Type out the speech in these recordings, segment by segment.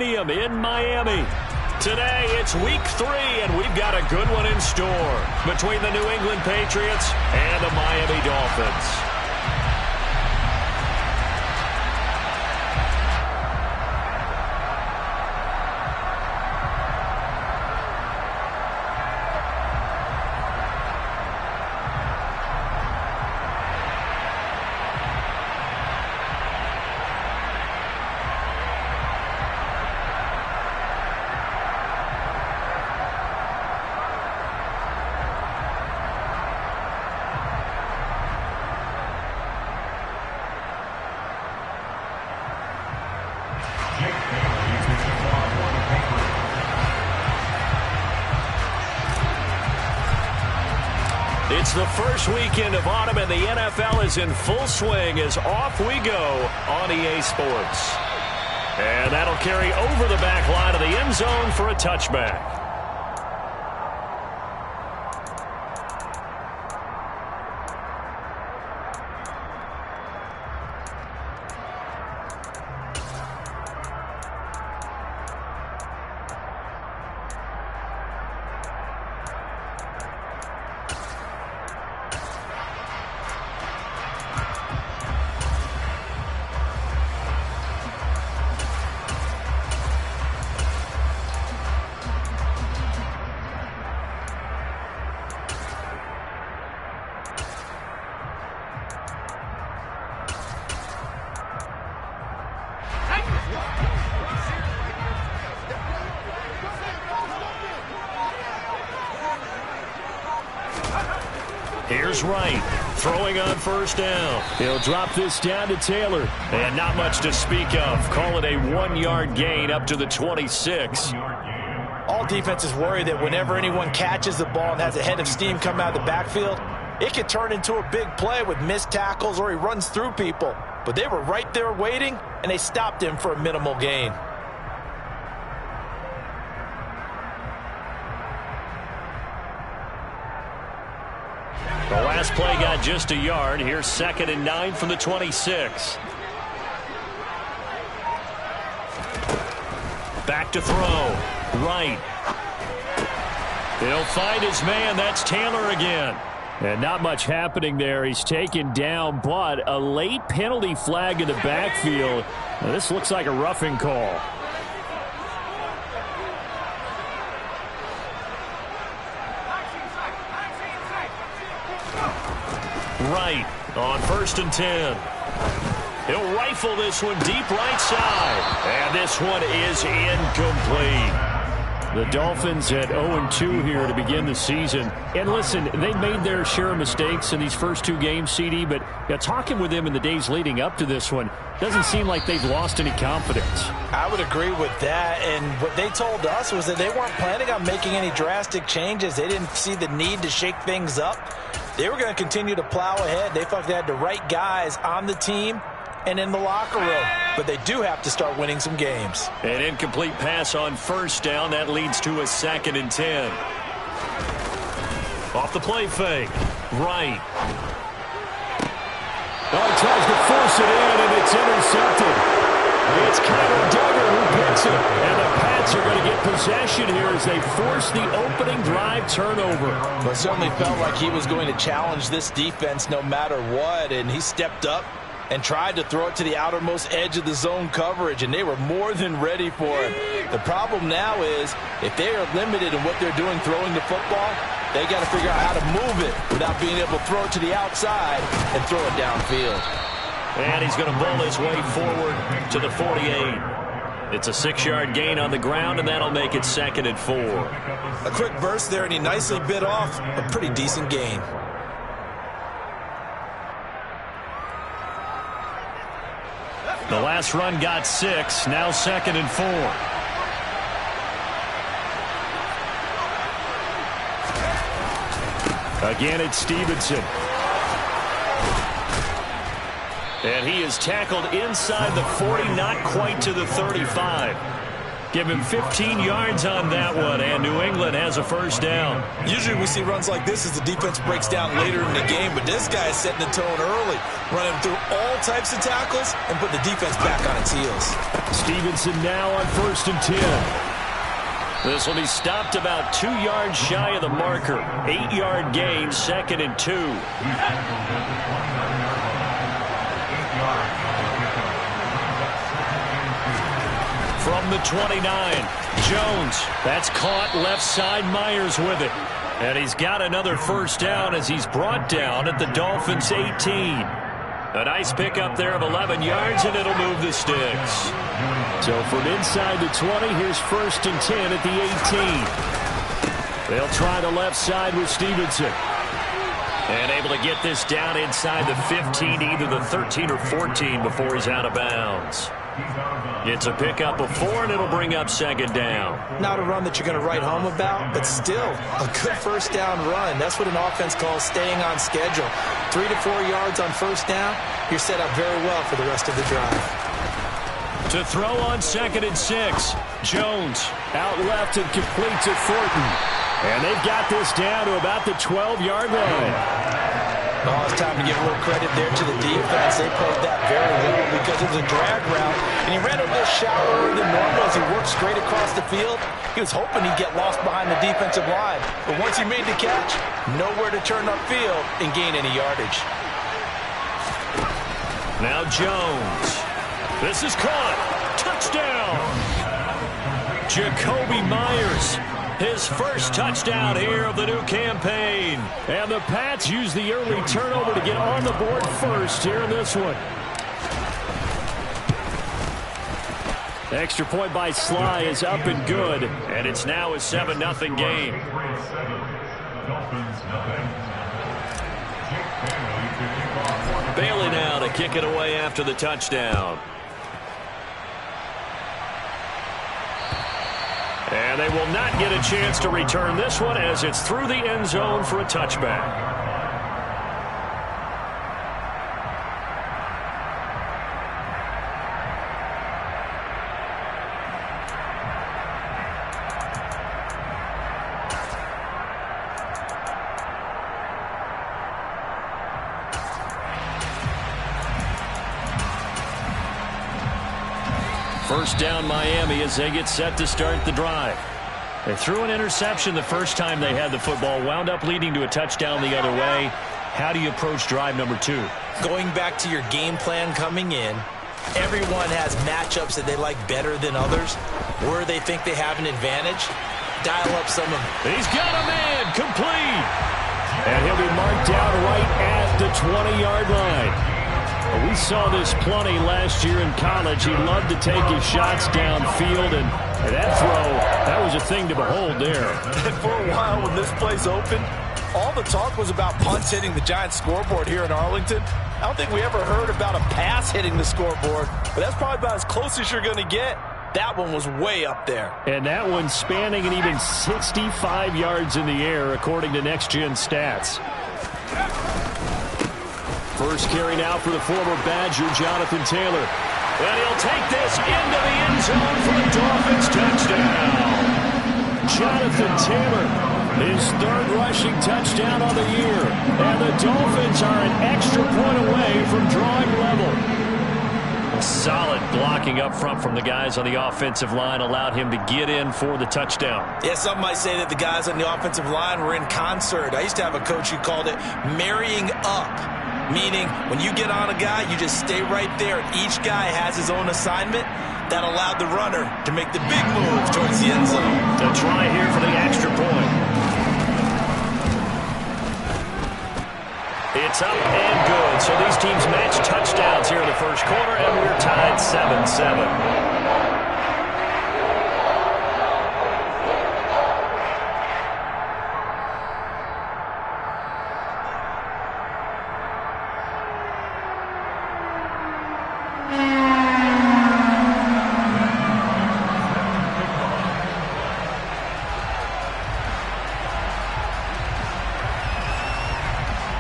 In Miami. Today, it's week 3, and we've got a good one in store between the New England Patriots and the Miami Dolphins. It's the first weekend of autumn, and the NFL is in full swing as off we go on EA Sports. And that'll carry over the back line of the end zone for a touchback. Here's Wright, throwing on first down. He'll drop this down to Taylor. And not much to speak of. Call it a 1-yard gain up to the 26. All defenses worry that whenever anyone catches the ball and has a head of steam come out of the backfield, it could turn into a big play with missed tackles or he runs through people. But they were right there waiting, and they stopped him for a minimal gain. The last play got just a yard. Here's 2nd and 9 from the 26. Back to throw. Right. He'll find his man. That's Taylor again. And not much happening there. He's taken down, but a late penalty flag in the backfield. Now, this looks like a roughing call. Right on 1st and 10. He'll rifle this one deep right side. And this one is incomplete. The Dolphins at 0-2 here to begin the season. And listen, they made their share of mistakes in these first 2 games, CD, but talking with them in the days leading up to this one, doesn't seem like they've lost any confidence. I would agree with that, and what they told us was that they weren't planning on making any drastic changes. They didn't see the need to shake things up. They were going to continue to plow ahead. They felt they had the right guys on the team and in the locker room. But they do have to start winning some games. An incomplete pass on first down. That leads to a 2nd and 10. Off the play fake. Right. Oh, he tries to force it in, and it's intercepted. It's Kyle Duggar who picks it. And the Pats are going to get possession here as they force the opening drive turnover. Well, it certainly felt like he was going to challenge this defense no matter what, and he stepped up and tried to throw it to the outermost edge of the zone coverage, and they were more than ready for him. The problem now is if they are limited in what they're doing throwing the football, they got to figure out how to move it without being able to throw it to the outside and throw it downfield. And he's going to bowl his way forward to the 48. It's a 6-yard gain on the ground, and that'll make it 2nd and 4. A quick burst there, and he nicely bit off a pretty decent gain. The last run got 6, now 2nd and 4. Again, it's Stevenson. And he is tackled inside the 40, not quite to the 35. Give him 15 yards on that one, and New England has a first down. Usually we see runs like this as the defense breaks down later in the game, but this guy is setting the tone early, running through all types of tackles and put the defense back on its heels. Stevenson now on 1st and 10. This will be stopped about 2 yards shy of the marker. 8-yard gain, 2nd and 2. From the 29, Jones. That's caught left side. Myers with it. And he's got another first down as he's brought down at the Dolphins' 18. A nice pickup there of 11 yards, and it'll move the sticks. So from inside the 20, here's 1st and 10 at the 18. They'll try the left side with Stevenson. And able to get this down inside the 15, either the 13 or 14 before he's out of bounds. It's a pickup of 4, and it'll bring up 2nd down. Not a run that you're going to write home about, but still a good first down run. That's what an offense calls staying on schedule. 3 to 4 yards on first down, you're set up very well for the rest of the drive. To throw on 2nd and 6, Jones out left and completes at Thornton. And they've got this down to about the 12-yard line. Oh, it's time to give a little credit there to the defense. They played that very well because it was a drag route, and he ran a little shallower than normal as he worked straight across the field. He was hoping he'd get lost behind the defensive line, but once he made the catch, nowhere to turn upfield and gain any yardage. Now Jones. This is caught. Touchdown. Jacoby Myers. His first touchdown here of the new campaign. And the Pats use the early turnover to get on the board first here in this one. Extra point by Sly is up and good. And it's now a 7-0 game. Bailey now to kick it away after the touchdown. And they will not get a chance to return this one as it's through the end zone for a touchback. First down Miami as they get set to start the drive. They threw an interception the first time they had the football, wound up leading to a touchdown the other way. How do you approach drive number 2? Going back to your game plan coming in, everyone has matchups that they like better than others, where they think they have an advantage. Dial up some of them. He's got a man, complete. And he'll be marked down right at the 20-yard line. We saw this plenty last year in college. He loved to take his shots downfield, and that throw, that was a thing to behold there. And for a while when this place opened, all the talk was about punts hitting the Giants scoreboard here in Arlington. I don't think we ever heard about a pass hitting the scoreboard, but that's probably about as close as you're going to get. That one was way up there. And that one spanning an even 65 yards in the air, according to Next Gen Stats. First carry now for the former Badger, Jonathan Taylor. And he'll take this into the end zone for the Dolphins touchdown. Jonathan Taylor, his 3rd rushing touchdown on the year. And the Dolphins are an extra point away from drawing level. Solid blocking up front from the guys on the offensive line allowed him to get in for the touchdown. Yeah, some might say that the guys on the offensive line were in concert. I used to have a coach who called it marrying up. Meaning, when you get on a guy, you just stay right there. Each guy has his own assignment. That allowed the runner to make the big move towards the end zone. A try here for the extra point. It's up and good. So these teams match touchdowns here in the first quarter, and we're tied 7-7.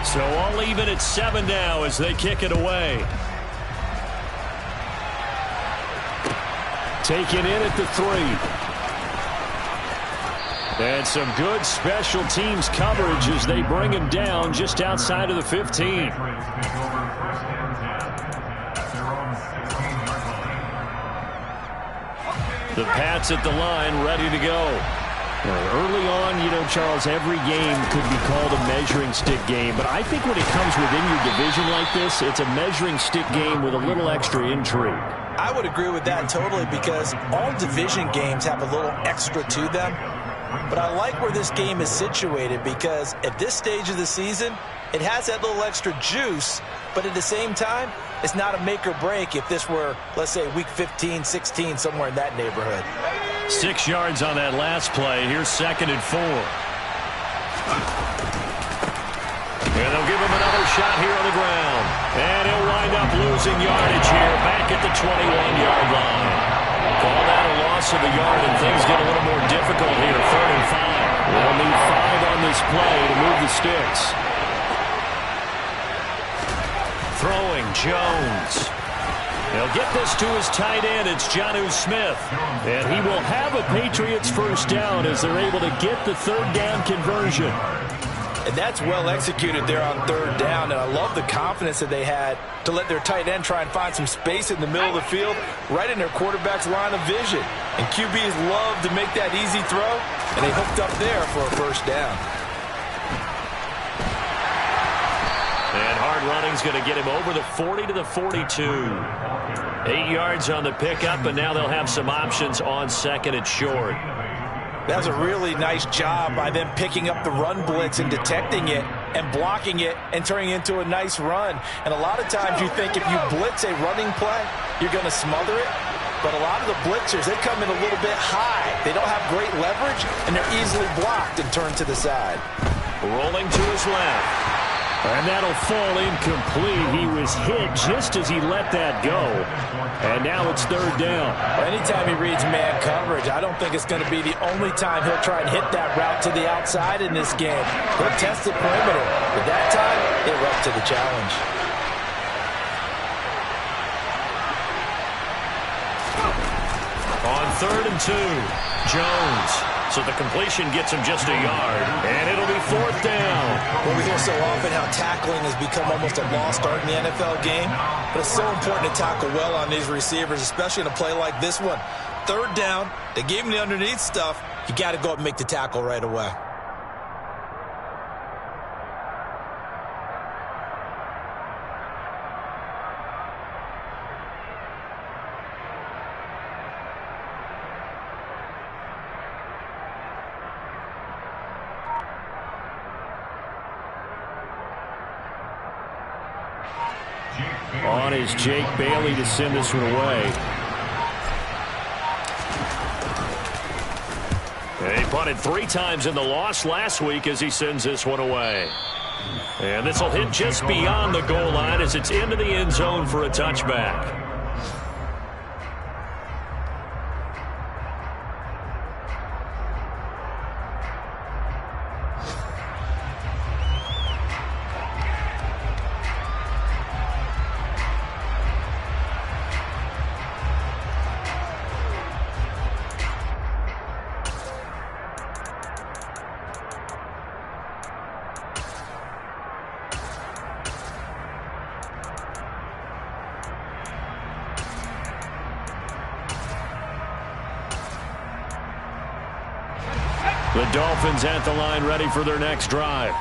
So all even at 7 now as they kick it away. Taken in at the 3. And some good special teams coverage as they bring him down just outside of the 15. The Pats at the line, ready to go. Early on, you know, Charles, every game could be called a measuring stick game. But I think when it comes within your division like this, it's a measuring stick game with a little extra intrigue. I would agree with that totally, because all division games have a little extra to them. But I like where this game is situated, because at this stage of the season, it has that little extra juice, but at the same time, it's not a make or break if this were, let's say, week 15, 16, somewhere in that neighborhood. 6 yards on that last play. Here's 2nd and 4. And they'll give him another shot here on the ground. And he'll wind up losing yardage here back at the 21-yard line. Call that a loss of the yard, and things get a little more difficult here. 3rd and 5. They'll need 5 on this play to move the sticks. Throwing, Jones. He'll get this to his tight end. It's Jonnu Smith. And he will have a Patriots first down as they're able to get the 3rd down conversion. And that's well executed there on 3rd down. And I love the confidence that they had to let their tight end try and find some space in the middle of the field, right in their quarterback's line of vision. And QBs love to make that easy throw, and they hooked up there for a first down. And hard running's going to get him over the 40 to the 42. 8 yards on the pickup, and now they'll have some options on 2nd and short. That was a really nice job by them picking up the run blitz and detecting it and blocking it and turning it into a nice run. And a lot of times you think if you blitz a running play, you're going to smother it. But a lot of the blitzers, they come in a little bit high. They don't have great leverage, and they're easily blocked and turned to the side. Rolling to his left. And that'll fall incomplete. He was hit just as he let that go. And now it's 3rd down. Anytime he reads man coverage, I don't think it's going to be the only time he'll try and hit that route to the outside in this game. He'll test the perimeter, but that time, they're up to the challenge. On 3rd and 2, Jones. So the completion gets him just a yard, and it'll be 4th down. Well, we hear so often how tackling has become almost a lost art in the NFL game, but it's so important to tackle well on these receivers, especially in a play like this one. 3rd down, they gave him the underneath stuff. You got to go up and make the tackle right away. On is Jake Bailey to send this one away. He punted 3 times in the loss last week as he sends this one away. And this will hit just beyond the goal line as it's into the end zone for a touchback. The Dolphins at the line ready for their next drive.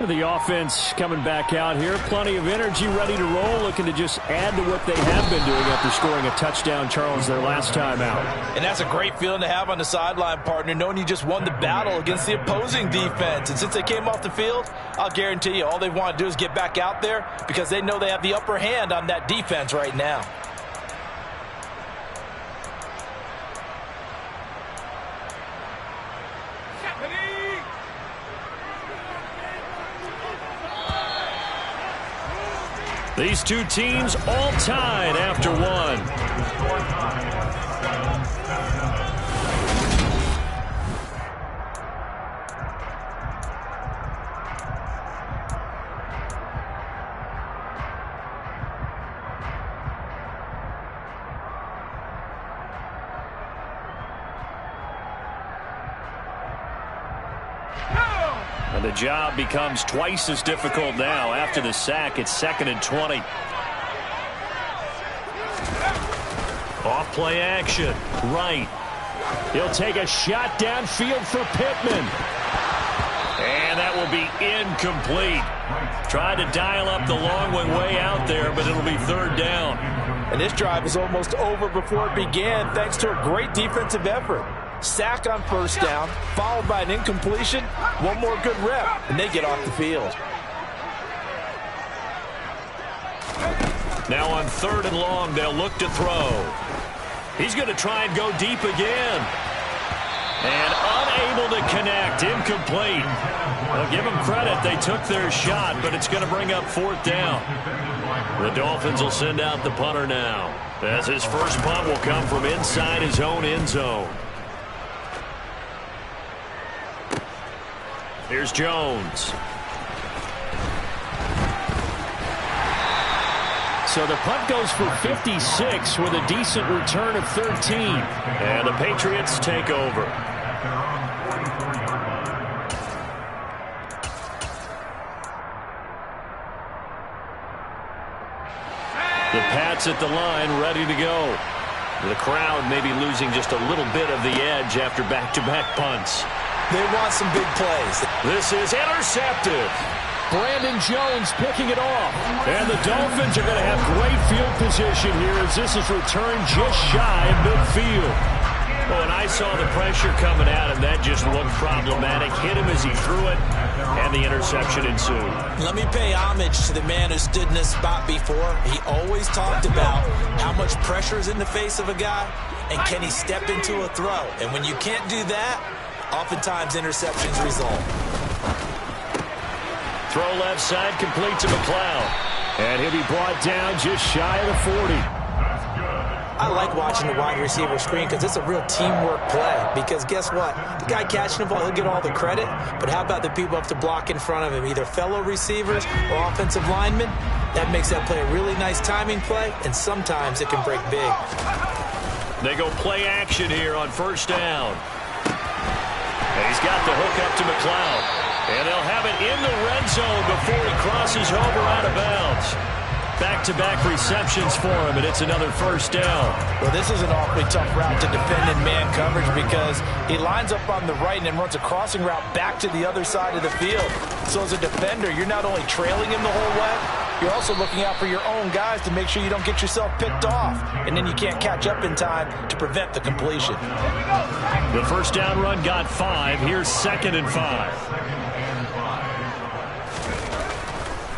The offense coming back out here. Plenty of energy, ready to roll, looking to just add to what they have been doing after scoring a touchdown, Charles, their last time out. And that's a great feeling to have on the sideline, partner, knowing you just won the battle against the opposing defense. And since they came off the field, I'll guarantee you all they want to do is get back out there because they know they have the upper hand on that defense right now. These two teams all tied after one. And the job becomes twice as difficult now. After the sack, it's 2nd and 20. Off play action. Right. He'll take a shot downfield for Pittman. And that will be incomplete. Tried to dial up the long one way out there, but it'll be 3rd down. And this drive is almost over before it began, thanks to a great defensive effort. Sack on 1st down, followed by an incompletion. One more good rep, and they get off the field. Now on 3rd and long, they'll look to throw. He's going to try and go deep again. And unable to connect. Incomplete. Well, give them credit. They took their shot, but it's going to bring up 4th down. The Dolphins will send out the punter now, as his first punt will come from inside his own end zone. Here's Jones. So the punt goes for 56 with a decent return of 13. And the Patriots take over. The Pats at the line, ready to go. The crowd may be losing just a little bit of the edge after back-to-back punts. They want some big plays. This is intercepted. Brandon Jones picking it off. And the Dolphins are going to have great field position here as this is returned just shy of midfield. Oh, and I saw the pressure coming at him. That just looked problematic. Hit him as he threw it, and the interception ensued. Let me pay homage to the man who stood in this spot before. He always talked about how much pressure is in the face of a guy, and can he step into a throw. And when you can't do that, oftentimes interceptions result. Throw left side, complete to McLeod. And he'll be brought down just shy of the 40. I like watching the wide receiver screen because it's a real teamwork play. Because guess what? The guy catching the ball, he'll get all the credit. But how about the people up to block in front of him, either fellow receivers or offensive linemen? That makes that play a really nice timing play, and sometimes it can break big. They go play action here on 1st down. And he's got the hook up to McLeod. And they'll have it in the red zone before he crosses over out of bounds. Back-to-back receptions for him, and it's another 1st down. Well, this is an awfully tough route to defend in man coverage because he lines up on the right and then runs a crossing route back to the other side of the field. So as a defender, you're not only trailing him the whole way, you're also looking out for your own guys to make sure you don't get yourself picked off. And then you can't catch up in time to prevent the completion. The 1st down run got 5. Here's 2nd and 5.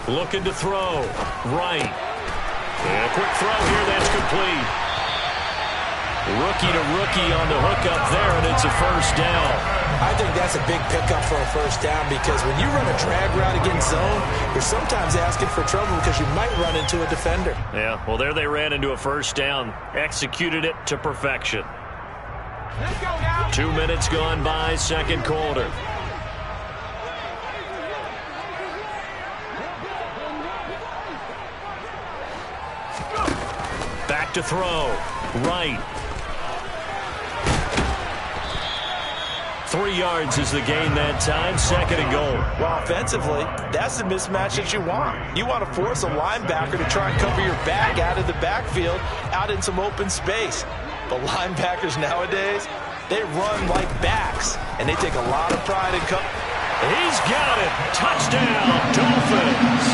Looking to throw. Right. And a quick throw here. That's complete. Rookie to rookie on the hookup there, and it's a 1st down. I think that's a big pickup for a 1st down because when you run a drag route against zone, you're sometimes asking for trouble because you might run into a defender. Yeah, well, there they ran into a 1st down. Executed it to perfection. 2 minutes gone by, 2nd quarter. Back to throw. Right. 3 yards is the gain that time. 2nd and goal. Well, offensively, that's the mismatch that you want. You want to force a linebacker to try and cover your back out of the backfield, out in some open space. But linebackers nowadays, they run like backs, and they take a lot of pride in cover. He's got it. Touchdown, Dolphins.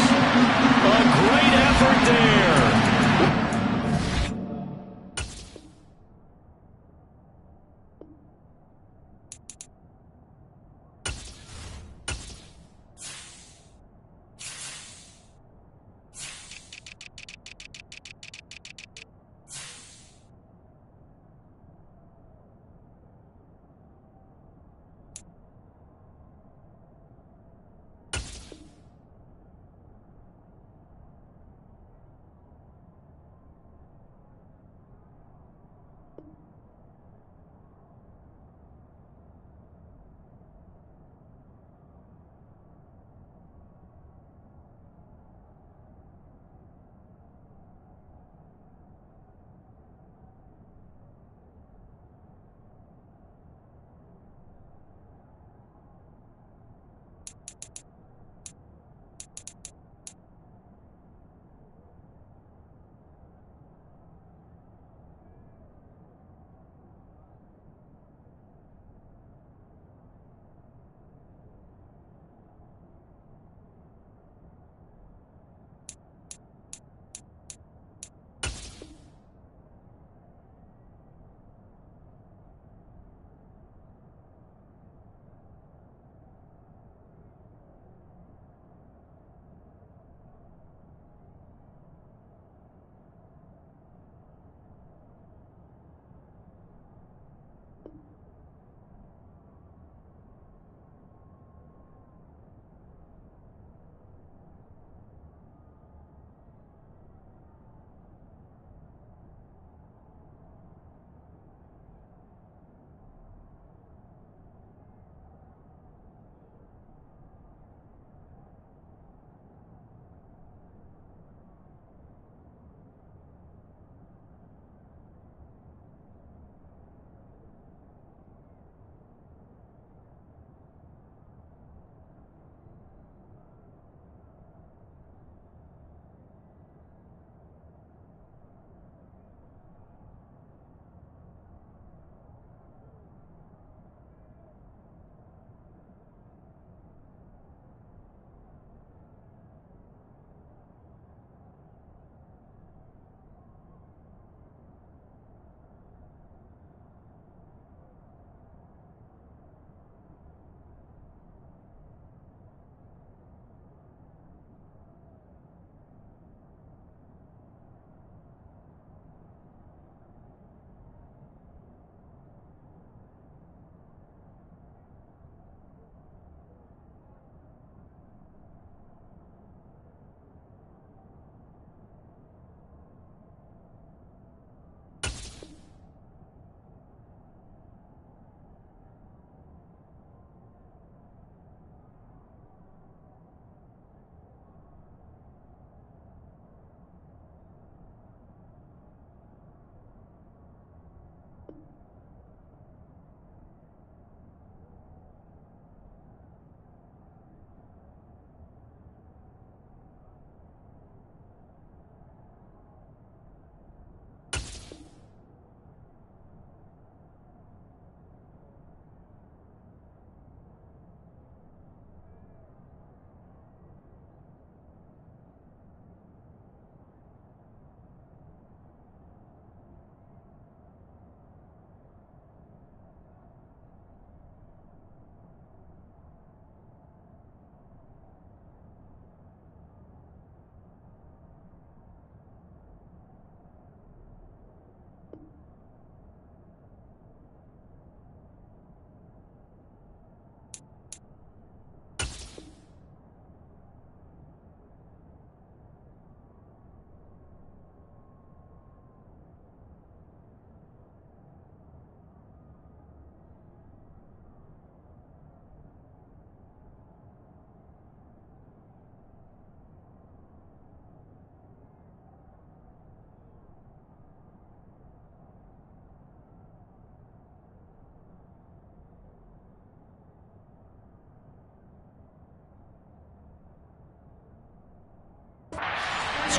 A great effort there.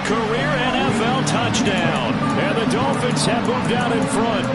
career NFL touchdown. And the Dolphins have moved out in front.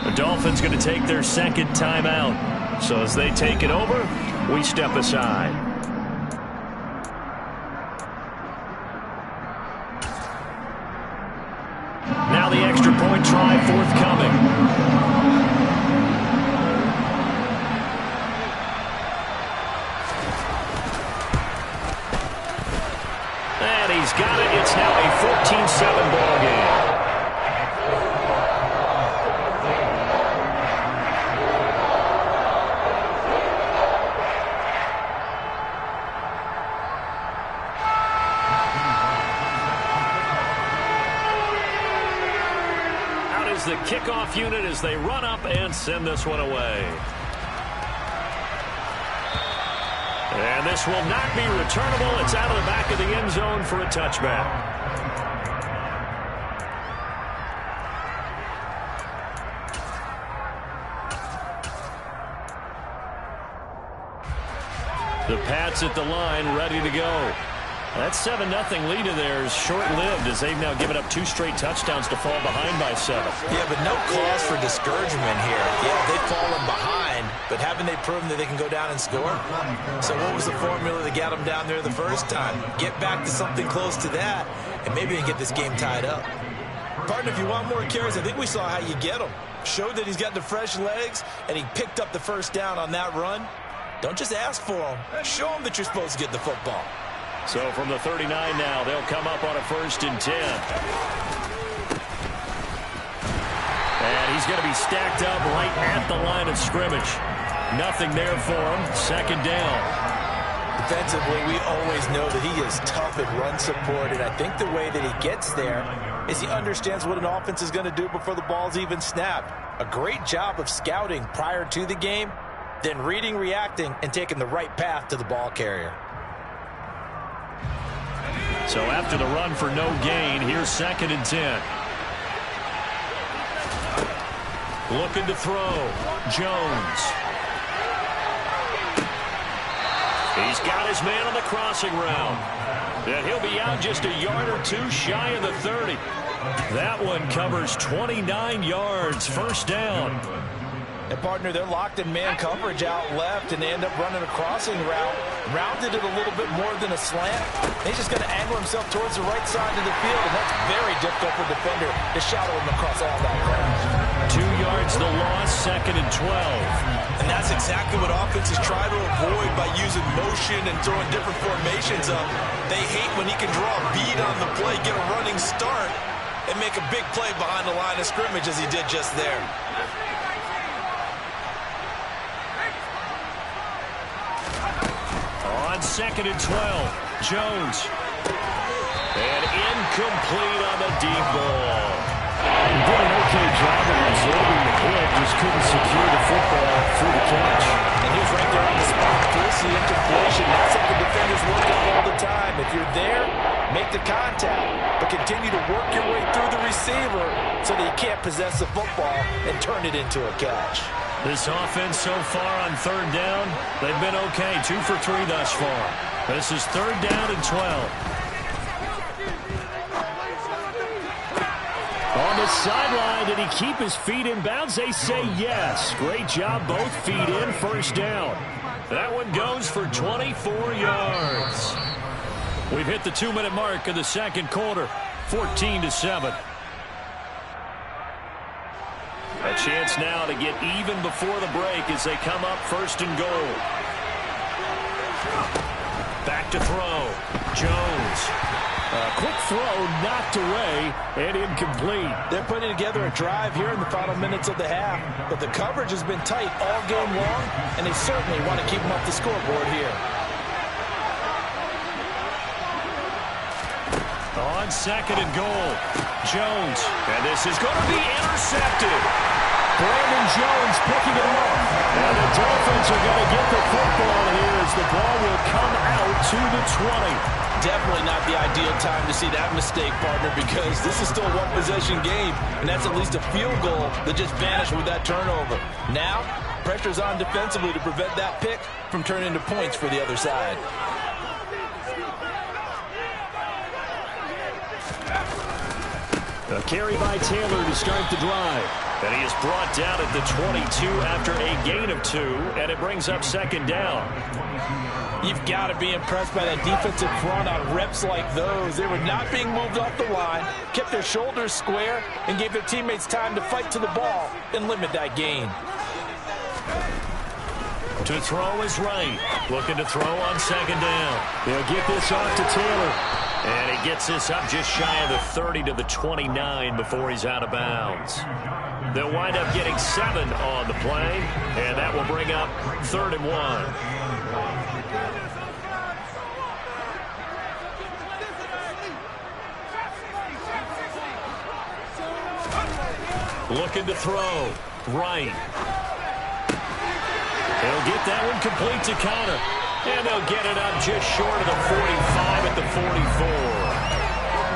The Dolphins going to take their second timeout. So as they take it over, we step aside. Now the extra point try forthcoming. And he's got it. It's now a 14-7 ball game. The kickoff unit as they run up and send this one away. And this will not be returnable. It's out of the back of the end zone for a touchback. The Pats at the line, ready to go. That 7-0 lead of theirs short-lived as they've now given up 2 straight touchdowns to fall behind by 7. Yeah, but no cause for discouragement here. Yeah, they've fallen behind, but haven't they proven that they can go down and score? So what was the formula that got them down there the first time? Get back to something close to that, and maybe they can get this game tied up. Partner, if you want more carries, I think we saw how you get them. Showed that he's got the fresh legs, and he picked up the first down on that run. Don't just ask for them. Show them that you're supposed to get the football. So from the 39 now, they'll come up on a 1st and 10. And he's going to be stacked up right at the line of scrimmage. Nothing there for him. 2nd down. Defensively, we always know that he is tough in run support, and I think the way that he gets there is he understands what an offense is going to do before the ball's even snapped. A great job of scouting prior to the game, then reading, reacting, and taking the right path to the ball carrier. So after the run for no gain, here's 2nd and 10. Looking to throw. Jones. He's got his man on the crossing route. And he'll be out just a yard or 2 shy of the 30. That one covers 29 yards. 1st down. And, partner, they're locked in man coverage out left, and they end up running a crossing route. Rounded it a little bit more than a slant. He's just going to angle himself towards the right side of the field, and that's very difficult for a defender to shadow him across all that ground. 2 yards the loss, 2nd and 12. And that's exactly what offenses try to avoid by using motion and throwing different formations up. They hate when he can draw a bead on the play, get a running start, and make a big play behind the line of scrimmage as he did just there. On 2nd and 12, Jones. And incomplete on the deep ball. He did an okay job of absorbing the hit, just couldn't secure the football through the catch. And he was right there on the spot. Force the incompletion. That's what the defenders work on all the time. If you're there, make the contact, but continue to work your way through the receiver so that you can't possess the football and turn it into a catch. This offense so far on 3rd down, they've been okay. 2 for 3 thus far. This is 3rd down and 12. On the sideline, did he keep his feet in bounds? They say yes. Great job, both feet in, 1st down. That one goes for 24 yards. We've hit the 2-minute mark of the 2nd quarter, 14-7. A chance now to get even before the break as they come up 1st and goal. Back to throw. Jones. A quick throw knocked away and incomplete. They're putting together a drive here in the final minutes of the half, but the coverage has been tight all game long, and they certainly want to keep them off the scoreboard here. On 2nd and goal, Jones. And this is going to be intercepted. Brandon Jones picking it up. And the Dolphins are going to get the football here as the ball will come out to the 20. Definitely not the ideal time to see that mistake, partner, because this is still a one-possession game, and that's at least a field goal that just vanished with that turnover. Now, pressure's on defensively to prevent that pick from turning into points for the other side. A carry by Taylor to start the drive. And he is brought down at the 22 after a gain of 2, and it brings up 2nd down. You've got to be impressed by that defensive front on reps like those. They were not being moved off the line, kept their shoulders square, and gave their teammates time to fight to the ball and limit that gain. To throw is right. Looking to throw on 2nd down. They'll get this off to Taylor. And he gets this up just shy of the 30 to the 29 before he's out of bounds. They'll wind up getting 7 on the play, and that will bring up 3rd and 1. Looking to throw. Right. He'll get that one complete to Connor. And they'll get it up just short of the 45 at the 44.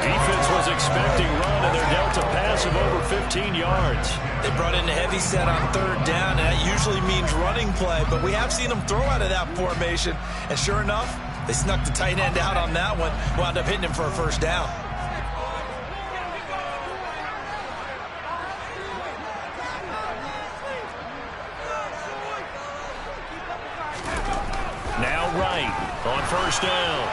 Defense was expecting run, and they're dealt a pass of over 15 yards. They brought in a heavy set on 3rd down, and that usually means running play. But we have seen them throw out of that formation. And sure enough, they snuck the tight end out on that one. Wound up hitting him for a 1st down. Now right on 1st down.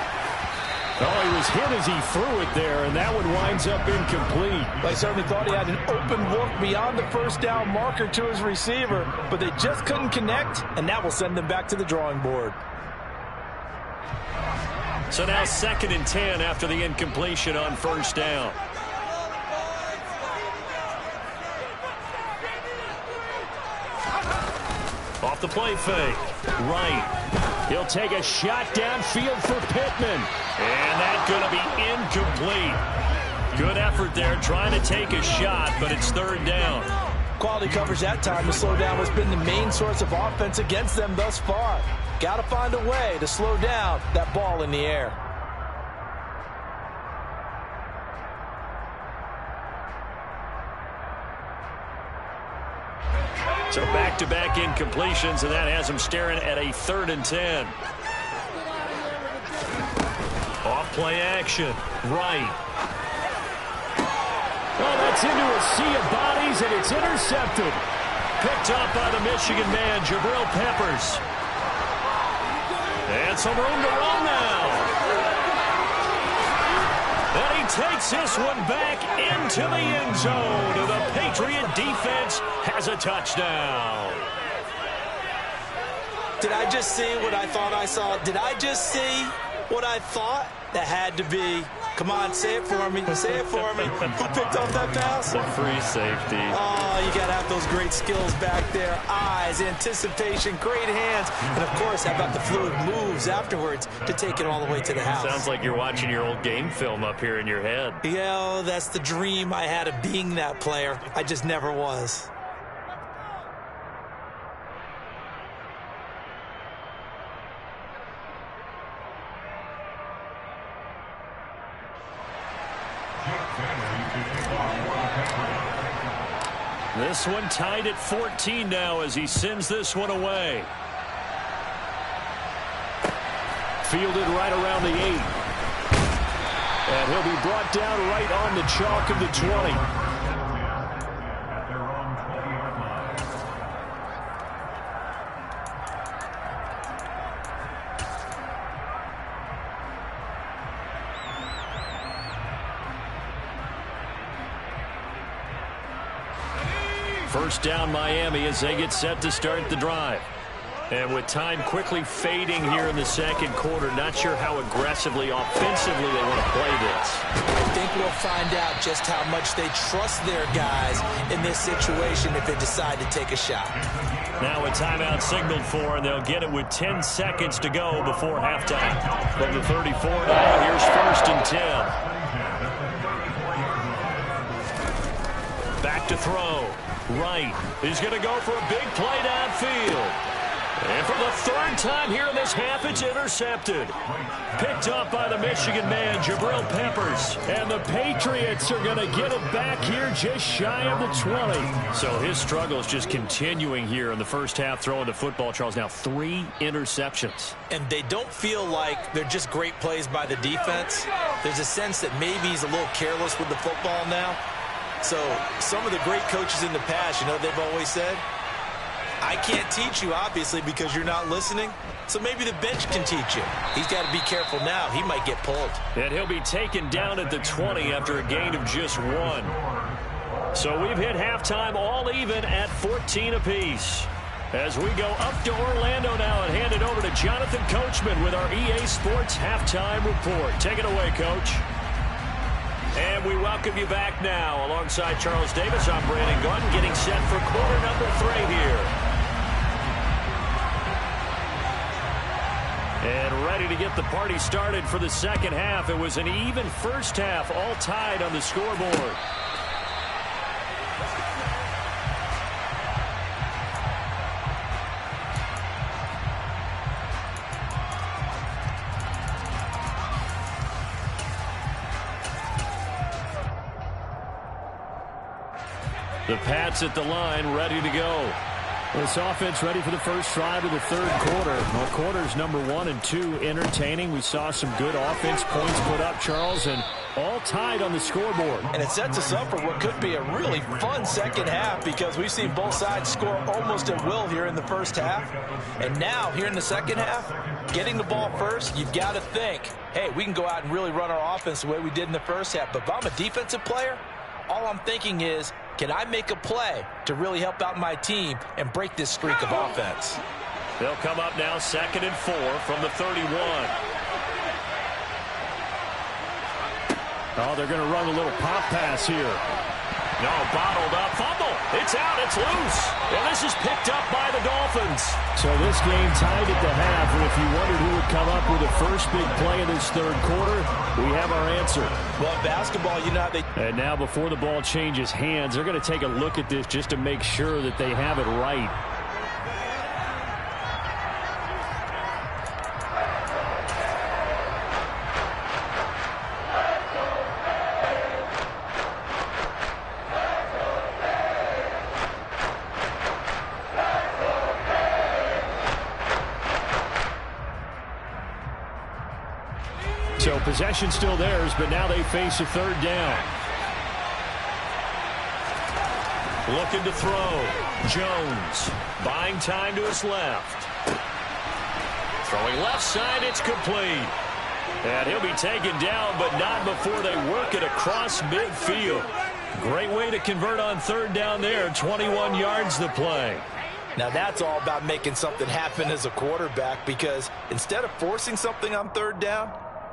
Oh, he was hit as he threw it there, and that one winds up incomplete. I certainly thought he had an open look beyond the 1st down marker to his receiver, but they just couldn't connect, and that will send them back to the drawing board. So now 2nd and 10 after the incompletion on 1st down. Off the play fake. Right. He'll take a shot downfield for Pittman. And that's going to be incomplete. Good effort there trying to take a shot, but it's 3rd down. Quality coverage that time to slow down what's been the main source of offense against them thus far. Got to find a way to slow down that ball in the air. So back-to-back incompletions, and that has him staring at a 3rd and 10. Off play action. Right. Oh, that's into a sea of bodies, and it's intercepted. Picked up by the Michigan man, Jabril Peppers. And some room to run now. And he takes this one back into the end zone. And the Patriot defense has a touchdown. Did I just see what I thought I saw? Did I just see what I thought That had to be. Come on, say it for me. Say it for me. Who picked off that pass? The free safety. Oh, you got to have those great skills back there. Eyes, anticipation, great hands. And, of course, how about the fluid moves afterwards to take it all the way to the house? Sounds like you're watching your old game film up here in your head. Yeah, that's the dream I had of being that player. I just never was. This one tied at 14 now as he sends this one away. Fielded right around the 8. And he'll be brought down right on the chalk of the 20. First down Miami as they get set to start the drive. And with time quickly fading here in the second quarter, not sure how aggressively, offensively they want to play this. I think we'll find out just how much they trust their guys in this situation if they decide to take a shot. Now a timeout signaled for, and they'll get it with 10 seconds to go before halftime. From the 34 now, here's first and 10. Back to throw. Right. He's going to go for a big play downfield. And for the third time here in this half, it's intercepted. Picked up by the Michigan man, Jabril Peppers. And the Patriots are going to get it back here just shy of the 20. So his struggle is just continuing here in the first half, throwing the football, Charles. Now 3 interceptions. And they don't feel like they're just great plays by the defense. There's a sense that maybe he's a little careless with the football now. So some of the great coaches in the past, you know, they've always said, I can't teach you, obviously, because you're not listening. So maybe the bench can teach you. He's got to be careful now. He might get pulled. And he'll be taken down at the 20 after a gain of just 1. So we've hit halftime all even at 14 apiece. As we go up to Orlando now and hand it over to Jonathan Coachman with our EA Sports Halftime Report. Take it away, Coach. And we welcome you back now. Alongside Charles Davis, I'm Brandon Gunn, getting set for quarter number 3 here. And ready to get the party started for the second half. It was an even first half, all tied on the scoreboard. The Pats at the line, ready to go. This offense ready for the first drive of the third quarter. Well, quarters number 1 and 2 entertaining. We saw some good offense points put up, Charles, and all tied on the scoreboard. And it sets us up for what could be a really fun second half because we've seen both sides score almost at will here in the first half. And now, here in the second half, getting the ball first, you've got to think, hey, we can go out and really run our offense the way we did in the first half. But if I'm a defensive player, all I'm thinking is, can I make a play to really help out my team and break this streak of offense? They'll come up now, 2nd and 4 from the 31. Oh, they're going to run a little pop pass here. No, bottled up, fumble. It's out, it's loose. And this is picked up by the Dolphins. So this game tied at the half, and if you wondered who would come up with the first big play in this third quarter, we have our answer. Well, basketball, you know how they... And now before the ball changes hands, they're going to take a look at this just to make sure that they have it right. So possession still theirs, but now they face a third down. Looking to throw. Jones buying time to his left. Throwing left side, it's complete. And he'll be taken down, but not before they work it across midfield. Great way to convert on third down there. 21 yards the play. Now that's all about making something happen as a quarterback because instead of forcing something on third down,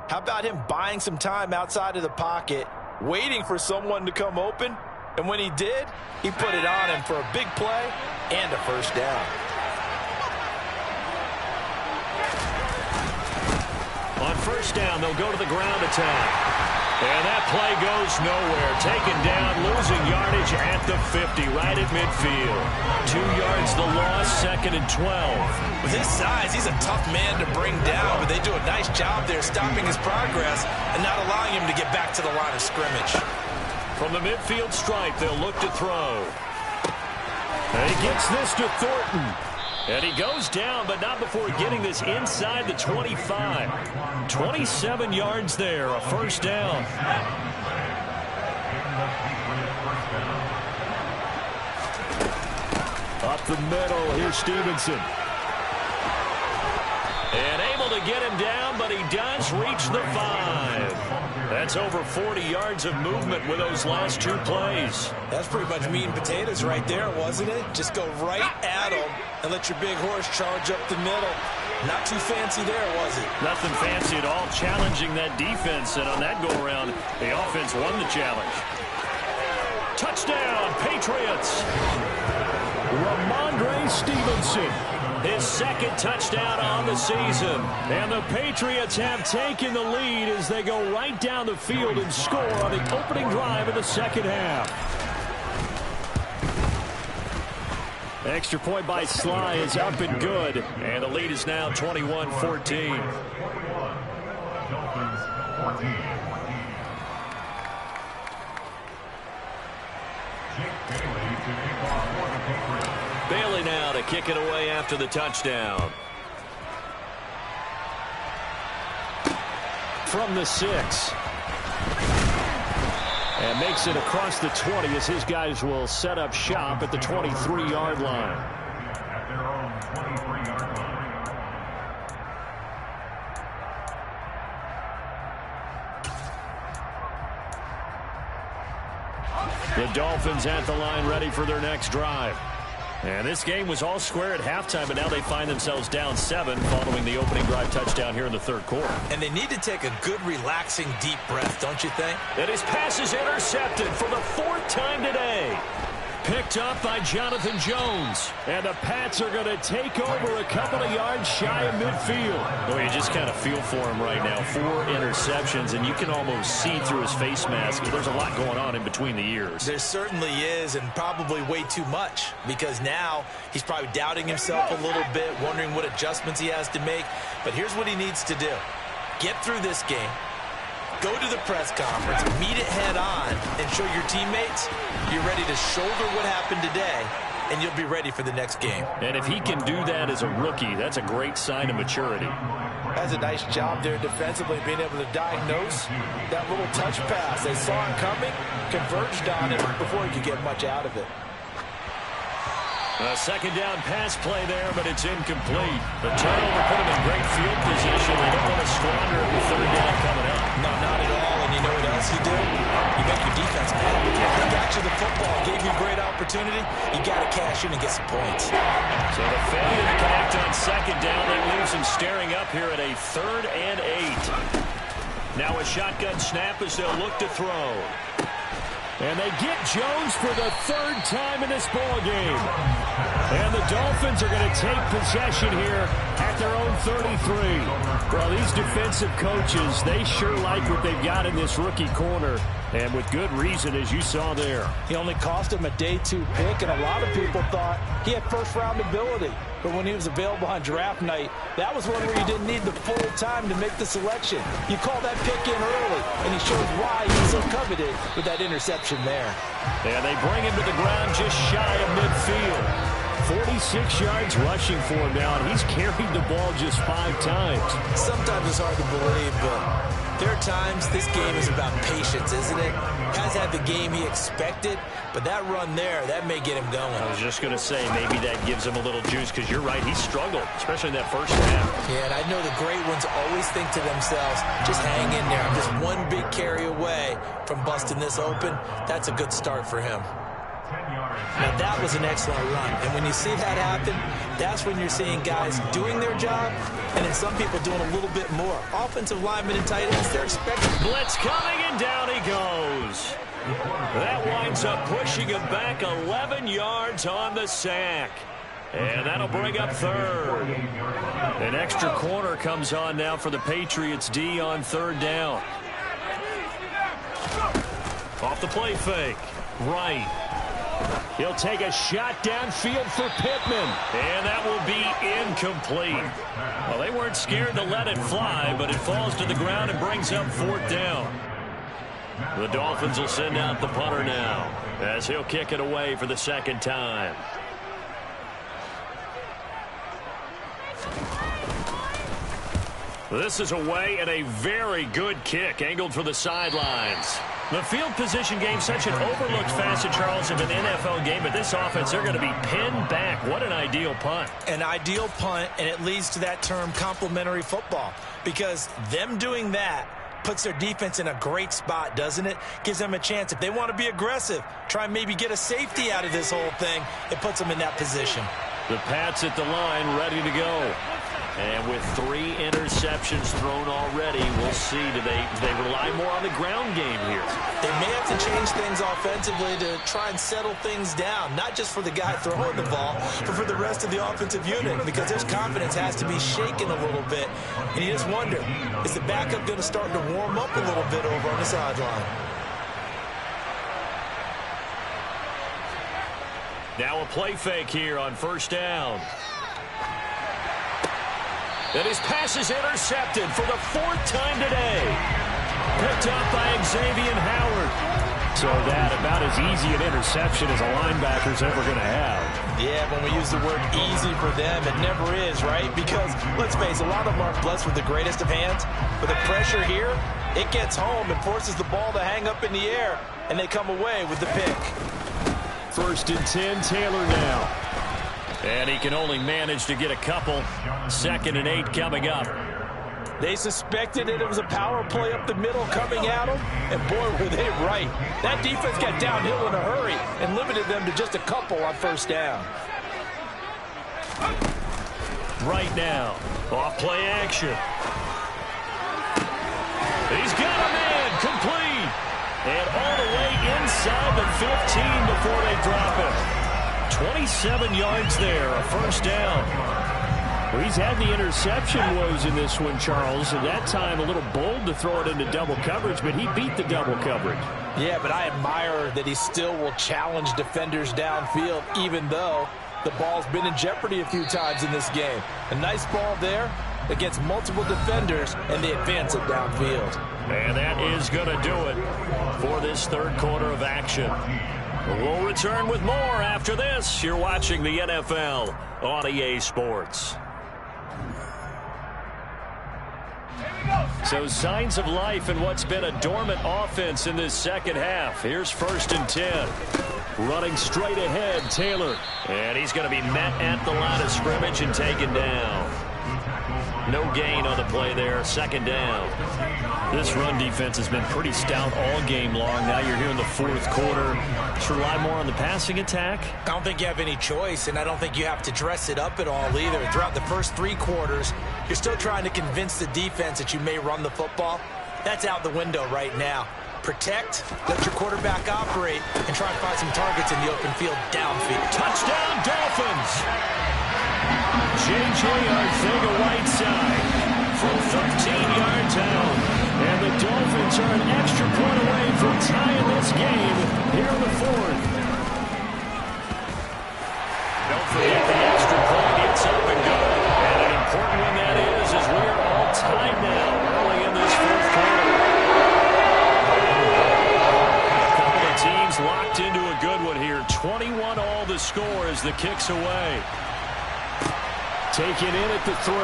How about him buying some time outside of the pocket, waiting for someone to come open? And when he did, he put it on him for a big play and a first down. On first down, they'll go to the ground attack. And that play goes nowhere. Taken down, losing yardage at the 50, right at midfield. 2 yards the loss, 2nd and 12. With his size, he's a tough man to bring down, but they do a nice job there stopping his progress and not allowing him to get back to the line of scrimmage. From the midfield stripe, they'll look to throw. And he gets this to Thornton. And he goes down, but not before getting this inside the 25. 27 yards there, a first down. Up the middle, here's Stevenson. And able to get him down, but he does reach the 5. That's over 40 yards of movement with those last 2 plays. That's pretty much meat and potatoes right there, wasn't it? Just go right at him and let your big horse charge up the middle. Not too fancy there, was it? Nothing fancy at all, challenging that defense. And on that go-around, the offense won the challenge. Touchdown, Patriots! Ramondre Stevenson. His 2nd touchdown on the season. And the Patriots have taken the lead as they go right down the field and score on the opening drive of the 2nd half. Extra point by Sly is up and good. And the lead is now 21-14. Bailey now to kick it away after the touchdown. From the 6. And makes it across the 20 as his guys will set up shop at the 23-yard line. The Dolphins at the line ready for their next drive. And this game was all square at halftime, but now they find themselves down 7 following the opening drive touchdown here in the 3rd quarter. And they need to take a good, relaxing, deep breath, don't you think? And his pass is intercepted for the 4th time today. Picked up by Jonathan Jones. And the Pats are going to take over a couple of yards shy of midfield. Well, you just kind of feel for him right now. 4 interceptions, and you can almost see through his face mask. There's a lot going on in between the ears. There certainly is, and probably way too much, because now he's probably doubting himself a little bit, wondering what adjustments he has to make. But here's what he needs to do. Get through this game. Go to the press conference, meet it head on, and show your teammates you're ready to shoulder what happened today, and you'll be ready for the next game. And if he can do that as a rookie, that's a great sign of maturity. Has a nice job there defensively, being able to diagnose that little touch pass. They saw him coming, converged on it before he could get much out of it. A 2nd down pass play there, but it's incomplete. The turnover put him in great field position. They don't want to squander the 3rd down coming up. No, not at all. And you know what else you do? You make your defense pay. He got you the football, gave you a great opportunity. You got to cash in and get some points. So the failure to connect on 2nd down, that leaves him staring up here at a 3rd and 8. Now a shotgun snap as they'll look to throw. And they get Jones for the 3rd time in this ball game. And the Dolphins are going to take possession here at their own 33. Well, these defensive coaches, they sure like what they've got in this rookie corner. And with good reason, as you saw there. He only cost him a day 2 pick, and a lot of people thought he had first-round ability. But when he was available on draft night, that was one where you didn't need the full time to make the selection. You call that pick in early, and he shows why he's so coveted with that interception there. And they bring him to the ground just shy of midfield. 46 yards rushing for him now, and he's carried the ball just 5 times. Sometimes it's hard to believe, but there are times this game is about patience, isn't it? Has had the game he expected, but that run there, that may get him going. I was just going to say, maybe that gives him a little juice, because you're right, he struggled, especially in that first half. Yeah, and I know the great ones always think to themselves, just hang in there. I'm just one big carry away from busting this open. That's a good start for him. 10 yards. Now, that was an excellent run. And when you see that happen, that's when you're seeing guys doing their job and then some people doing a little bit more. Offensive linemen and tight ends, they're expecting. Blitz coming, and down he goes. That winds up pushing him back 11 yards on the sack. And that'll bring up third. An extra corner comes on now for the Patriots D on third down. Off the play fake. Right. He'll take a shot downfield for Pittman. And that will be incomplete. Well, they weren't scared to let it fly, but it falls to the ground and brings up fourth down. The Dolphins will send out the punter now as he'll kick it away for the second time. This is away and a very good kick angled for the sidelines. The field position game, such an overlooked facet, Charles, of an NFL game. But this offense, they're going to be pinned back. What an ideal punt. An ideal punt, and it leads to that term complementary football. Because them doing that puts their defense in a great spot, doesn't it? Gives them a chance. If they want to be aggressive, try and maybe get a safety out of this whole thing, it puts them in that position. The Pats at the line, ready to go. And with 3 interceptions thrown already, we'll see. Do they rely more on the ground game here? They may have to change things offensively to try and settle things down, not just for the guy throwing the ball, but for the rest of the offensive unit, because their confidence has to be shaken a little bit. And you just wonder, is the backup going to start to warm up a little bit over on the sideline? Now a play fake here on first down. And his pass is intercepted for the 4th time today. Picked up by Xavier Howard. So that about as easy an interception as a linebacker's ever going to have. Yeah, when we use the word easy for them, it never is, right? Because, let's face it, a lot of them aren't blessed with the greatest of hands. But the pressure here, it gets home and forces the ball to hang up in the air. And they come away with the pick. 1st and 10, Taylor now. And he can only manage to get a couple. 2nd and 8 coming up. They suspected that it was a power play up the middle coming at them, and boy, were they right. That defense got downhill in a hurry and limited them to just a couple on first down. Right now, off play action. He's got a man, complete. And all the way inside the 15 before they drop it. 27 yards there, a first down. Well, he's had the interception woes in this one, Charles, and that time a little bold to throw it into double coverage, but he beat the double coverage. Yeah, but I admire that he still will challenge defenders downfield, even though the ball's been in jeopardy a few times in this game. A nice ball there against multiple defenders, and they advance it downfield. And that is going to do it for this third quarter of action. We'll return with more after this. You're watching the NFL on EA Sports. So signs of life in what's been a dormant offense in this second half. Here's 1st and 10. Running straight ahead, Taylor. And he's going to be met at the line of scrimmage and taken down. No gain on the play there. 2nd down. This run defense has been pretty stout all game long. Now you're here in the 4th quarter. Just rely more on the passing attack. I don't think you have any choice, and I don't think you have to dress it up at all either. Throughout the first 3 quarters, you're still trying to convince the defense that you may run the football. That's out the window right now. Protect, let your quarterback operate, and try and find some targets in the open field downfield. Touchdown, Dolphins! J.J. Arcega-Whiteside from 13 yards out. And the Dolphins are an extra point away from tying this game here in the 4th. Don't forget the extra point. It's up and good. And an important one that is we're all tied now early in this 4th quarter. A couple of teams locked into a good one here. 21 all the score as the kick's away. Taken in at the 3.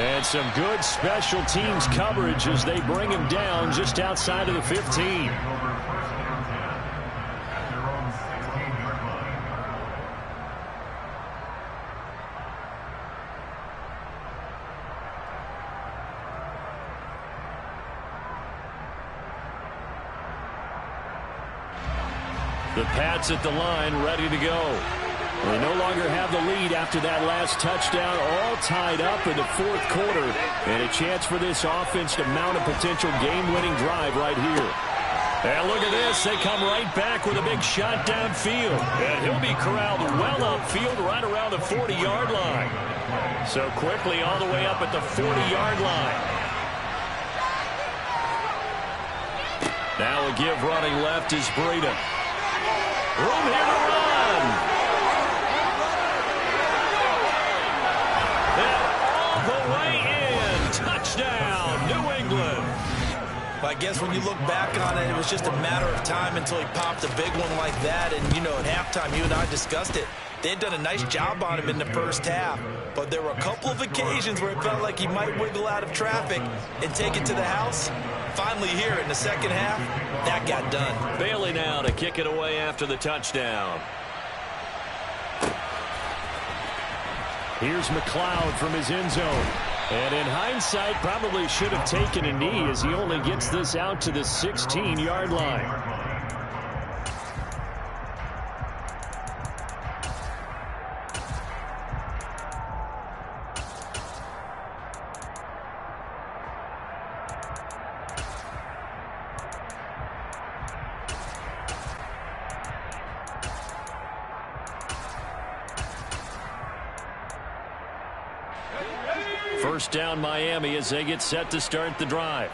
And some good special teams coverage as they bring him down just outside of the 15. The Pats at the line, ready to go. They no longer have the lead after that last touchdown, all tied up in the fourth quarter, and a chance for this offense to mount a potential game-winning drive right here. And look at this. They come right back with a big shot downfield. And he'll be corralled well upfield right around the 40-yard line. So quickly all the way up at the 40-yard line. Now a give running left is Breida. Room here to run. And all the way in. Touchdown, New England. I guess when you look back on it, it was just a matter of time until he popped a big one like that. And, you know, at halftime, you and I discussed it. They had done a nice job on him in the first half. But there were a couple of occasions where it felt like he might wiggle out of traffic and take it to the house. Finally here in the second half, that got done. Bailey now to kick it away after the touchdown. Here's McLeod from his end zone. And in hindsight, probably should have taken a knee as he only gets this out to the 16-yard line. First down Miami as they get set to start the drive.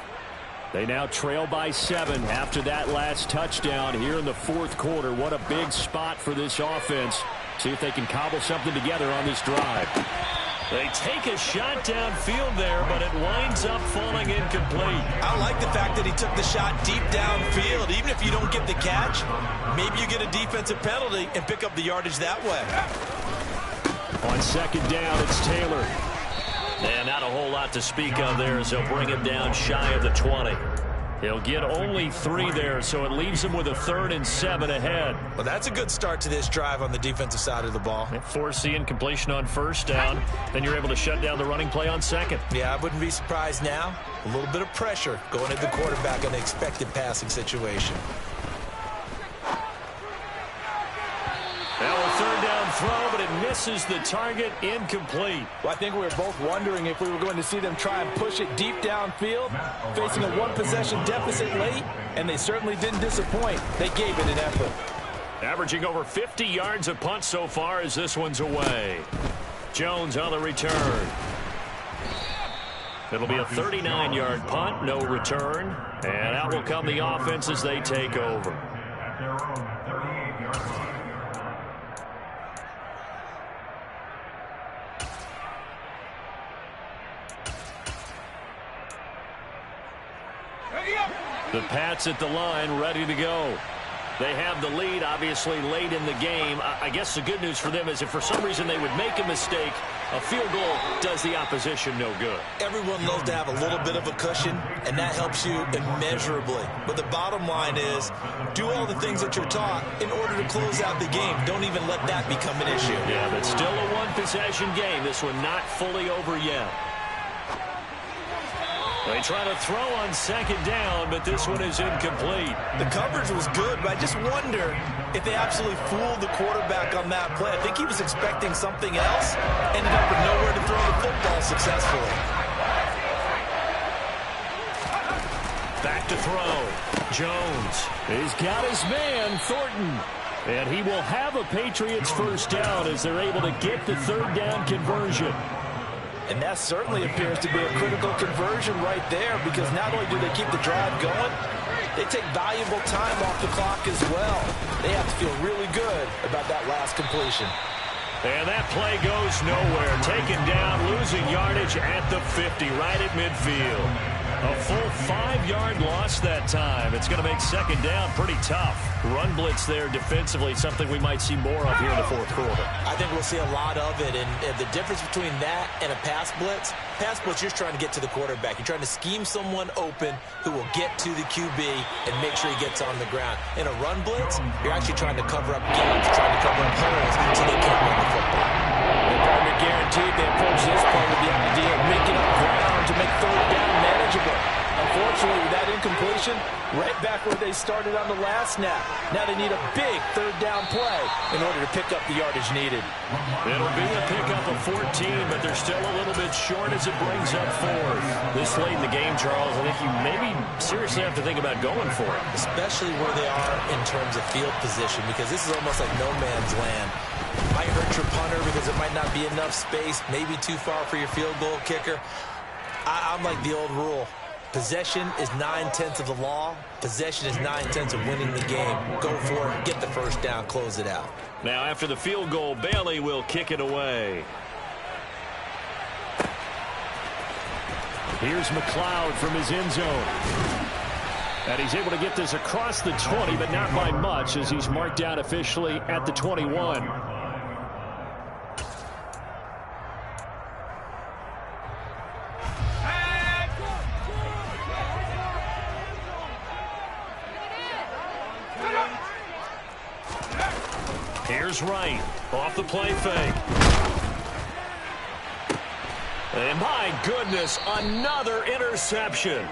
They now trail by 7 after that last touchdown here in the fourth quarter. What a big spot for this offense. See if they can cobble something together on this drive. They take a shot downfield there, but it winds up falling incomplete. I like the fact that he took the shot deep downfield. Even if you don't get the catch, maybe you get a defensive penalty and pick up the yardage that way. On second down, it's Taylor. And not a whole lot to speak of there as they'll bring him down shy of the 20. He'll get only 3 there, so it leaves him with a 3rd and 7 ahead. Well, that's a good start to this drive on the defensive side of the ball. Force the incompletion on first down. Then you're able to shut down the running play on second. Yeah, I wouldn't be surprised now. A little bit of pressure going at the quarterback in the expected passing situation. Now a 3rd down throw, but it misses the target, incomplete. Well, I think we were both wondering if we were going to see them try and push it deep downfield, facing a 1-possession deficit late, and they certainly didn't disappoint. They gave it an effort. Averaging over 50 yards a punt so far as this one's away. Jones on the return. It'll be a 39-yard punt, no return. And out will come the offense as they take over. The Pats at the line, ready to go. They have the lead, obviously, late in the game. I guess the good news for them is if for some reason they would make a mistake, a field goal does the opposition no good. Everyone loves to have a little bit of a cushion, and that helps you immeasurably. But the bottom line is, do all the things that you're taught in order to close out the game. Don't even let that become an issue. Yeah, but still a one-possession game. This one not fully over yet. They try to throw on second down, but this one is incomplete. The coverage was good, but I just wonder if they absolutely fooled the quarterback on that play. I think he was expecting something else, ended up with nowhere to throw the football successfully. Back to throw. Jones. He's got his man, Thornton. And he will have a Patriots first down as they're able to get the 3rd down conversion. And that certainly appears to be a critical conversion right there, because not only do they keep the drive going, they take valuable time off the clock as well. They have to feel really good about that last completion. And that play goes nowhere. Taken down, losing yardage at the 50, right at midfield. A full 5-yard loss that time. It's going to make second down pretty tough. Run blitz there defensively, something we might see more of here in the fourth quarter. I think we'll see a lot of it, and the difference between that and a pass blitz, you're trying to get to the quarterback. You're trying to scheme someone open who will get to the QB and make sure he gets on the ground. In a run blitz, you're actually trying to cover up gaps, trying to cover up holes so they can't run the football. And partner guaranteed they approach this part with the idea of making up ground to make 3rd down manageable. Unfortunately, unfortunately, with that incompletion, right back where they started on the last snap. Now they need a big third down play in order to pick up the yardage needed. It'll be a pickup of 14, but they're still a little bit short as it brings up fourth. This late in the game, Charles, I think you maybe seriously have to think about going for it. Especially where they are in terms of field position, because this is almost like no man's land. Might hurt your punter because it might not be enough space, maybe too far for your field goal kicker. I'm like the old rule. Possession is 9/10 of the law. Possession is 9/10 of winning the game. Go for it, get the first down, close it out. Now after the field goal, Bailey will kick it away. Here's McLeod from his end zone. And he's able to get this across the 20, but not by much, as he's marked down officially at the 21. Here's Wright off the play fake. And my goodness, another interception.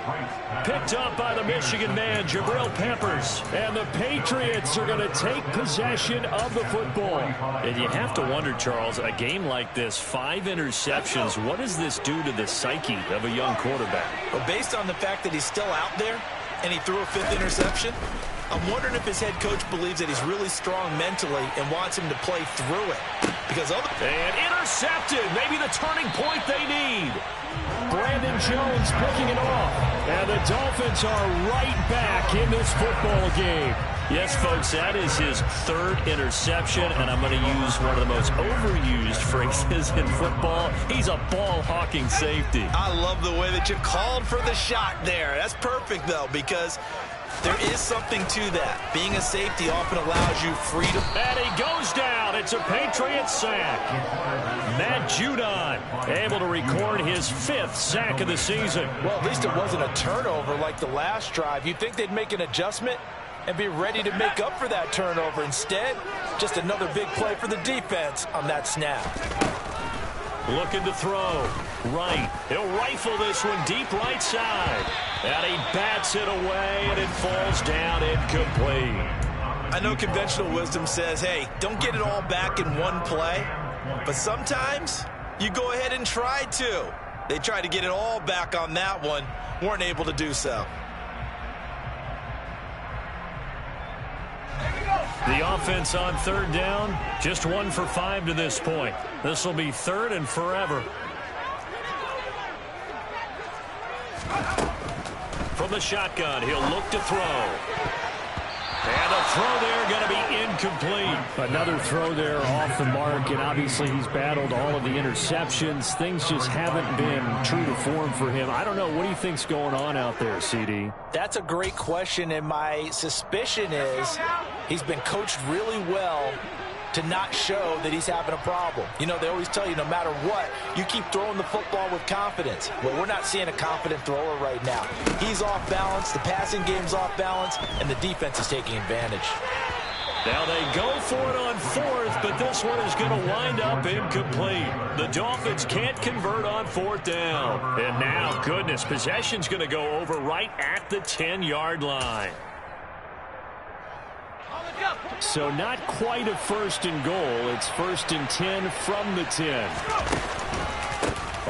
Picked up by the Michigan man, Jabril Peppers. And the Patriots are going to take possession of the football. And you have to wonder, Charles, a game like this, 5 interceptions, what does this do to the psyche of a young quarterback? Well, based on the fact that he's still out there and he threw a 5th interception, I'm wondering if his head coach believes that he's really strong mentally and wants him to play through it. And intercepted. Maybe the turning point they need. Brandon Jones picking it off. And the Dolphins are right back in this football game. Yes, folks, that is his 3rd interception, and I'm going to use one of the most overused phrases in football. He's a ball-hawking safety. I love the way that you called for the shot there. That's perfect, though, because there is something to that. Being a safety often allows you freedom. And he goes down. It's a Patriots sack. Matt Judon able to record his 5th sack of the season. Well, at least it wasn't a turnover like the last drive. You'd think they'd make an adjustment and be ready to make up for that turnover. Instead, just another big play for the defense on that snap. Looking to throw. Right. He'll rifle this one deep right side. And he bats it away, and it falls down incomplete. I know conventional wisdom says, hey, don't get it all back in one play. But sometimes you go ahead and try to. They tried to get it all back on that one. Weren't able to do so. The offense on 3rd down, just 1 for 5 to this point. This will be 3rd and forever. From the shotgun, he'll look to throw. And the throw there going to be incomplete. Another throw there off the mark, and obviously he's battled all of the interceptions. Things just haven't been true to form for him. I don't know. What do you think's going on out there, CD? That's a great question, and my suspicion is he's been coached really well to not show that he's having a problem. You know, they always tell you no matter what, you keep throwing the football with confidence. Well, we're not seeing a confident thrower right now. He's off balance, the passing game's off balance, and the defense is taking advantage. Now they go for it on 4th, but this one is going to wind up incomplete. The Dolphins can't convert on 4th down. And now, goodness, possession's going to go over right at the 10-yard line. So not quite a 1st and goal. It's 1st and 10 from the 10.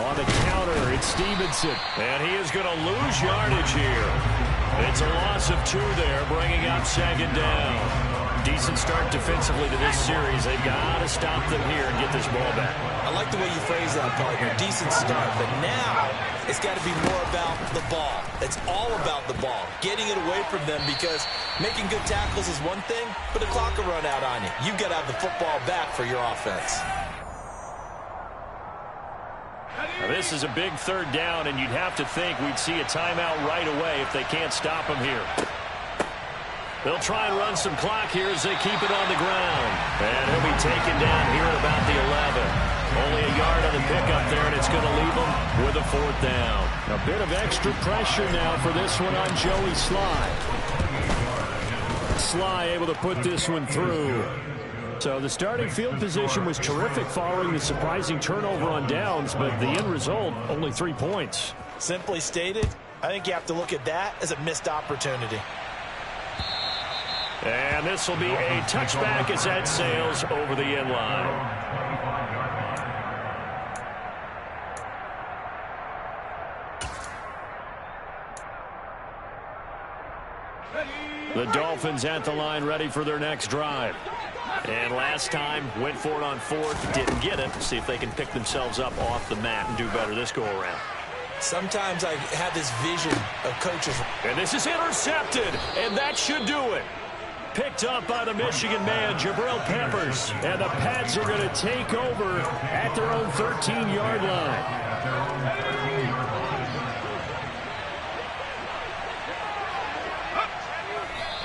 On the counter, it's Stevenson. And he is going to lose yardage here. It's a loss of 2 there, bringing up 2nd down. Decent start defensively to this series. They've got to stop them here and get this ball back. I like the way you phrase that, partner. Decent start, but now it's got to be more about the ball. It's all about the ball, getting it away from them, because making good tackles is one thing, but the clock will run out on you. You've got to have the football back for your offense. Now this is a big 3rd down, and you'd have to think we'd see a timeout right away if they can't stop him here. They'll try and run some clock here as they keep it on the ground. And he'll be taken down here at about the 11. Only a yard on the pickup there, and it's going to leave him with a 4th down. A bit of extra pressure now for this one on Joey Sly. Sly able to put this one through. So the starting field position was terrific following the surprising turnover on downs, but the end result, only 3 points. Simply stated, I think you have to look at that as a missed opportunity. And this will be a touchback as that sails over the end line. The Dolphins at the line ready for their next drive. And last time, went for it on fourth, didn't get it. See if they can pick themselves up off the mat and do better this go-around. Sometimes I have this vision of coaches. And this is intercepted, and that should do it. Picked up by the Michigan man, Jabril Peppers. And the Pats are going to take over at their own 13-yard line.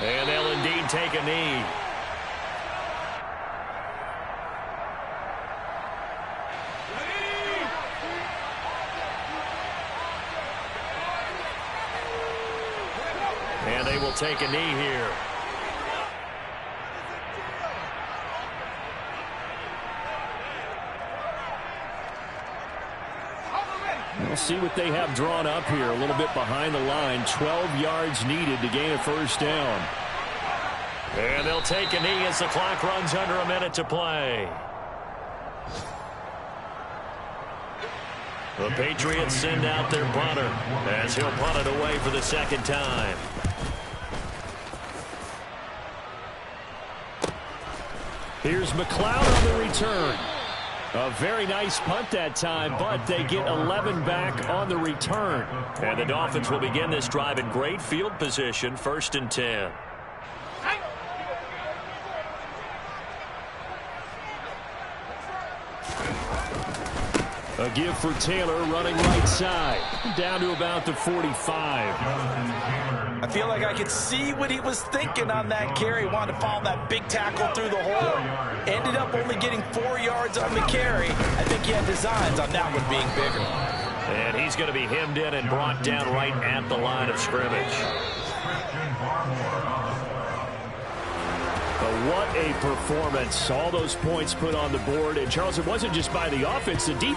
And they'll indeed take a knee. And they will take a knee here. We'll see what they have drawn up here. A little bit behind the line. 12 yards needed to gain a first down. And they'll take a knee as the clock runs under a minute to play. The Patriots send out their punter as he'll punt it away for the second time. Here's McLeod on the return. A very nice punt that time, but they get 11 back on the return. And the Dolphins will begin this drive in great field position, 1st and 10. A give for Taylor running right side. Down to about the 45. I feel like I could see what he was thinking on that carry. Wanted to follow that big tackle through the hole. Ended up only getting 4 yards on the carry. I think he had designs on that one being bigger. And he's going to be hemmed in and brought down right at the line of scrimmage. But what a performance. All those points put on the board. And, Charles, it wasn't just by the offense. The defense